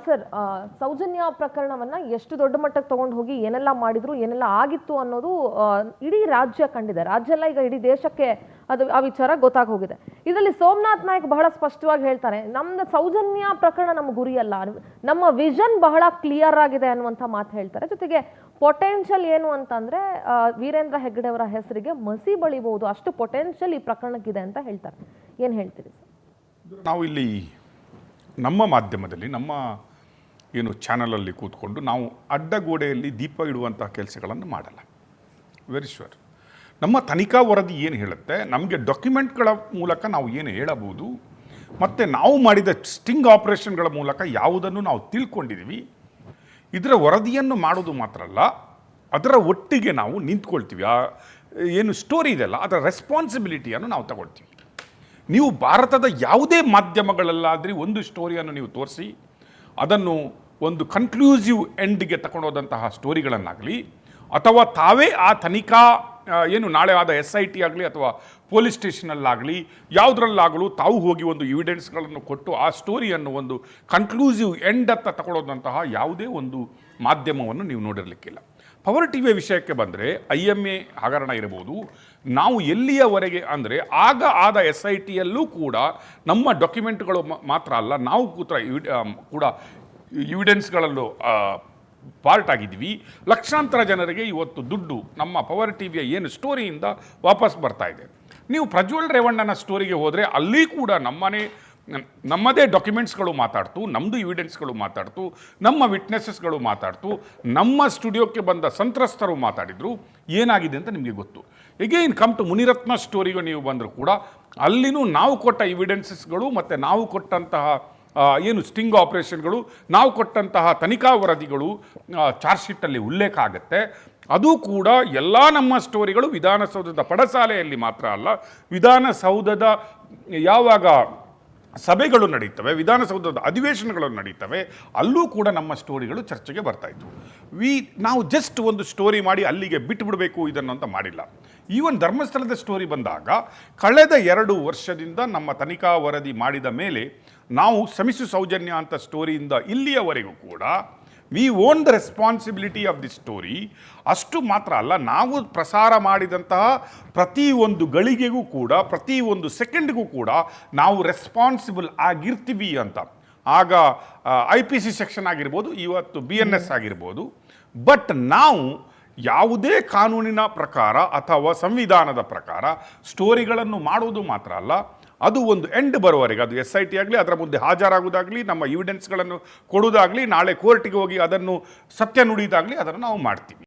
Sir, Soujanya ಪ್ರಕರಣವನ್ನ ಎಷ್ಟು ದೊಡ್ಡ ಮಟ್ಟಕ್ಕೆ ತಗೊಂಡು ಹೋಗಿ ಏನೆಲ್ಲ ಮಾಡಿದ್ರು, ಏನೆಲ್ಲ ಆಗಿತ್ತು ಅನ್ನೋದು ಇಡೀ ರಾಜ್ಯ ಕಂಡಿದೆ. ರಾಜ್ಯ ಎಲ್ಲ ಈಗ ಇಡೀ ದೇಶಕ್ಕೆ ಅದು ಆ ವಿಚಾರ ಗೊತ್ತಾಗಿ ಹೋಗಿದೆ. ಇದರಲ್ಲಿ ಸೋಮನಾಥ್ ನಾಯ್ಕ್ ಬಹಳ ಸ್ಪಷ್ಟವಾಗಿ ಹೇಳ್ತಾರೆ, ನಮ್ದು ಸೌಜನ್ಯ ಪ್ರಕರಣ ನಮ್ಮ ಗುರಿಯಲ್ಲ, ನಮ್ಮ ವಿಷನ್ ಬಹಳ ಕ್ಲಿಯರ್ ಆಗಿದೆ ಅನ್ನುವಂಥ ಮಾತು ಹೇಳ್ತಾರೆ. ಜೊತೆಗೆ ಪೊಟೆನ್ಷಿಯಲ್ ಏನು ಅಂತಂದ್ರೆ ವೀರೇಂದ್ರ ಹೆಗ್ಗಡೆ ಅವರ ಹೆಸರಿಗೆ ಮಸಿ ಬಳಿಬಹುದು, ಅಷ್ಟು ಪೊಟೆನ್ಷಿಯಲ್ ಈ ಪ್ರಕರಣಕ್ಕಿದೆ ಅಂತ ಹೇಳ್ತಾರೆ. ಏನು ಹೇಳ್ತೀರಿ ಸರ್? ನಾವು ಇಲ್ಲಿ ನಮ್ಮ ಮಾಧ್ಯಮದಲ್ಲಿ ನಮ್ಮ ಏನು ಚಾನಲಲ್ಲಿ ಕೂತ್ಕೊಂಡು ನಾವು ಅಡ್ಡಗೋಡೆಯಲ್ಲಿ ದೀಪ ಇಡುವಂತಹ ಕೆಲಸಗಳನ್ನು ಮಾಡಲ್ಲ. Very sure. ನಮ್ಮ ತನಿಖಾ ವರದಿ ಏನು ಹೇಳುತ್ತೆ, ನಮಗೆ ಡಾಕ್ಯುಮೆಂಟ್ಗಳ ಮೂಲಕ ನಾವು ಏನು ಹೇಳಬಹುದು, ಮತ್ತು ನಾವು ಮಾಡಿದ ಸ್ಟಿಂಗ್ ಆಪರೇಷನ್ಗಳ ಮೂಲಕ ಯಾವುದನ್ನು ನಾವು ತಿಳ್ಕೊಂಡಿದ್ದೀವಿ, ಇದರ ವರದಿಯನ್ನು ಮಾಡೋದು ಮಾತ್ರ ಅಲ್ಲ, ಅದರ ಒಟ್ಟಿಗೆ ನಾವು ನಿಂತ್ಕೊಳ್ತೀವಿ. ಏನು ಸ್ಟೋರಿ ಇದೆಯಲ್ಲ ಅದರ ರೆಸ್ಪಾನ್ಸಿಬಿಲಿಟಿಯನ್ನು ನಾವು ತಗೊಳ್ತೀವಿ. ನೀವು ಭಾರತದ ಯಾವುದೇ ಮಾಧ್ಯಮಗಳಲ್ಲಾದರೆ ಒಂದು ಸ್ಟೋರಿಯನ್ನು ನೀವು ತೋರಿಸಿ ಅದನ್ನು ಒಂದು ಕನ್ಕ್ಲೂಸಿವ್ ಎಂಡ್ಗೆ ತಗೊಂಡೋದಂತಹ ಸ್ಟೋರಿಗಳನ್ನಾಗಲಿ, ಅಥವಾ ತಾವೇ ಆ ತನಿಖಾ ಏನು ನಾಳೆ ಆದ SIT ಆಗಲಿ ಅಥವಾ ಪೊಲೀಸ್ ಸ್ಟೇಷನಲ್ಲಾಗಲಿ ಯಾವುದರಲ್ಲಾಗಲೂ ತಾವು ಹೋಗಿ ಒಂದು ಎವಿಡೆನ್ಸ್ಗಳನ್ನು ಕೊಟ್ಟು ಆ ಸ್ಟೋರಿಯನ್ನು ಒಂದು ಕನ್ಕ್ಲೂಸಿವ್ ಎಂಡ್ ಅಂತ ತಗೊಳ್ಳೋದಂತಹ ಯಾವುದೇ ಒಂದು ಮಾಧ್ಯಮವನ್ನು ನೀವು ನೋಡಿರಲಿಕ್ಕಿಲ್ಲ. ಪವರ್ ಟಿವಿಯ ವಿಷಯಕ್ಕೆ ಬಂದರೆ IMA ಹಗರಣ ಇರಬಹುದು, ನಾವು ಎಲ್ಲಿಯವರೆಗೆ ಅಂದರೆ ಆಗ ಆದ SITಯಲ್ಲೂ ಕೂಡ ನಮ್ಮ ಡಾಕ್ಯುಮೆಂಟ್ಗಳು ಮಾತ್ರ ಅಲ್ಲ, ನಾವು ಕೂಡ ಎವಿಡೆನ್ಸ್ಗಳಲ್ಲೂ ಪಾರ್ಟ್ ಆಗಿದ್ದೀವಿ. ಲಕ್ಷಾಂತರ ಜನರಿಗೆ ಇವತ್ತು ದುಡ್ಡು ನಮ್ಮ ಪವರ್ ಟಿವಿಯ ಏನು ಸ್ಟೋರಿಯಿಂದ ವಾಪಸ್ ಬರ್ತಾ ಇದೆ. ನೀವು ಪ್ರಜ್ವಲ್ ರೇವಣ್ಣನ ಸ್ಟೋರಿಗೆ ಹೋದರೆ ಅಲ್ಲಿ ಕೂಡ ನಮ್ಮದೇ ಡಾಕ್ಯುಮೆಂಟ್ಸ್ಗಳು ಮಾತಾಡ್ತು, ನಮ್ಮದು ಎವಿಡೆನ್ಸ್ಗಳು ಮಾತಾಡ್ತು, ನಮ್ಮ ವಿಟ್ನೆಸಸ್ಗಳು ಮಾತಾಡ್ತು, ನಮ್ಮ ಸ್ಟುಡಿಯೋಕ್ಕೆ ಬಂದ ಸಂತ್ರಸ್ತರು ಮಾತಾಡಿದರು. ಏನಾಗಿದೆ ಅಂತ ನಿಮಗೆ ಗೊತ್ತು. ಎಗೇನ್ ಕಮ್ ಟು ಮುನಿರತ್ನ ಸ್ಟೋರಿಗೂ ನೀವು ಬಂದರೂ ಕೂಡ ಅಲ್ಲಿನೂ ನಾವು ಕೊಟ್ಟ ಎವಿಡೆನ್ಸಸ್ಗಳು ಮತ್ತು ನಾವು ಕೊಟ್ಟಂತಹ ಏನು ಸ್ಟಿಂಗ್ ಆಪರೇಷನ್ಗಳು, ನಾವು ಕೊಟ್ಟಂತಹ ತನಿಖಾ ವರದಿಗಳು ಚಾರ್ಜ್ ಶೀಟಲ್ಲಿ ಉಲ್ಲೇಖ ಆಗುತ್ತೆ. ಅದು ಕೂಡ ಎಲ್ಲ ನಮ್ಮ ಸ್ಟೋರಿಗಳು ವಿಧಾನಸೌಧದ ಪಡಸಾಲೆಯಲ್ಲಿ ಮಾತ್ರ ಅಲ್ಲ, ವಿಧಾನಸೌಧದ ಯಾವಾಗ ಸಭೆಗಳು ನಡೀತವೆ, ವಿಧಾನಸೌಧದ ಅಧಿವೇಶನಗಳು ನಡೀತವೆ, ಅಲ್ಲೂ ಕೂಡ ನಮ್ಮ ಸ್ಟೋರಿಗಳು ಚರ್ಚೆಗೆ ಬರ್ತಾಯಿತ್ತು. ನಾವು ಜಸ್ಟ್ ಒಂದು ಸ್ಟೋರಿ ಮಾಡಿ ಅಲ್ಲಿಗೆ ಬಿಟ್ಟುಬಿಡಬೇಕು ಇದನ್ನು ಅಂತ ಮಾಡಿಲ್ಲ. ಈವನ್ ಧರ್ಮಸ್ಥಳದ ಸ್ಟೋರಿ ಬಂದಾಗ ಕಳೆದ 2 ವರ್ಷದಿಂದ ನಮ್ಮ ತನಿಖಾ ವರದಿ ಮಾಡಿದ ಮೇಲೆ ನಾವು ಸಮಿಸು ಸೌಜನ್ಯ ಅಂತ ಸ್ಟೋರಿಯಿಂದ ಇಲ್ಲಿಯವರೆಗೂ ಕೂಡ we own the responsibility of the story. ಅಷ್ಟು ಮಾತ್ರ ಅಲ್ಲ, ನಾವು ಪ್ರಸಾರ ಮಾಡಿದಂತಹ ಪ್ರತಿಯೊಂದು ಗಳಿಗೆಗೂ ಕೂಡ ಪ್ರತಿಯೊಂದು ಸೆಕೆಂಡ್ಗೂ ಕೂಡ ನಾವು ರೆಸ್ಪಾನ್ಸಿಬಲ್ ಆಗಿರ್ತೀವಿ ಅಂತ. ಆಗ IPC ಸೆಕ್ಷನ್ ಆಗಿರ್ಬೋದು, ಇವತ್ತು BNS ಆಗಿರ್ಬೋದು. ಬಟ್ ನಾವು ಯಾವುದೇ ಕಾನೂನಿನ ಪ್ರಕಾರ ಅಥವಾ ಸಂವಿಧಾನದ ಪ್ರಕಾರ ಸ್ಟೋರಿಗಳನ್ನು ಮಾಡುವುದು ಮಾತ್ರ ಅಲ್ಲ, ಅದು ಒಂದು ಎಂಡ್ ಬರುವವರೆಗೆ, ಅದು SIT ಆಗಲಿ, ಅದರ ಮುಂದೆ ಹಾಜರಾಗುವುದಾಗಲಿ, ನಮ್ಮ ಎವಿಡೆನ್ಸ್ಗಳನ್ನು ಕೊಡುವುದಾಗಲಿ, ನಾಳೆ ಕೋರ್ಟಿಗೆ ಹೋಗಿ ಅದನ್ನು ಸತ್ಯ ನುಡಿದಾಗಲಿ ಅದನ್ನು ನಾವು ಮಾಡ್ತೀವಿ.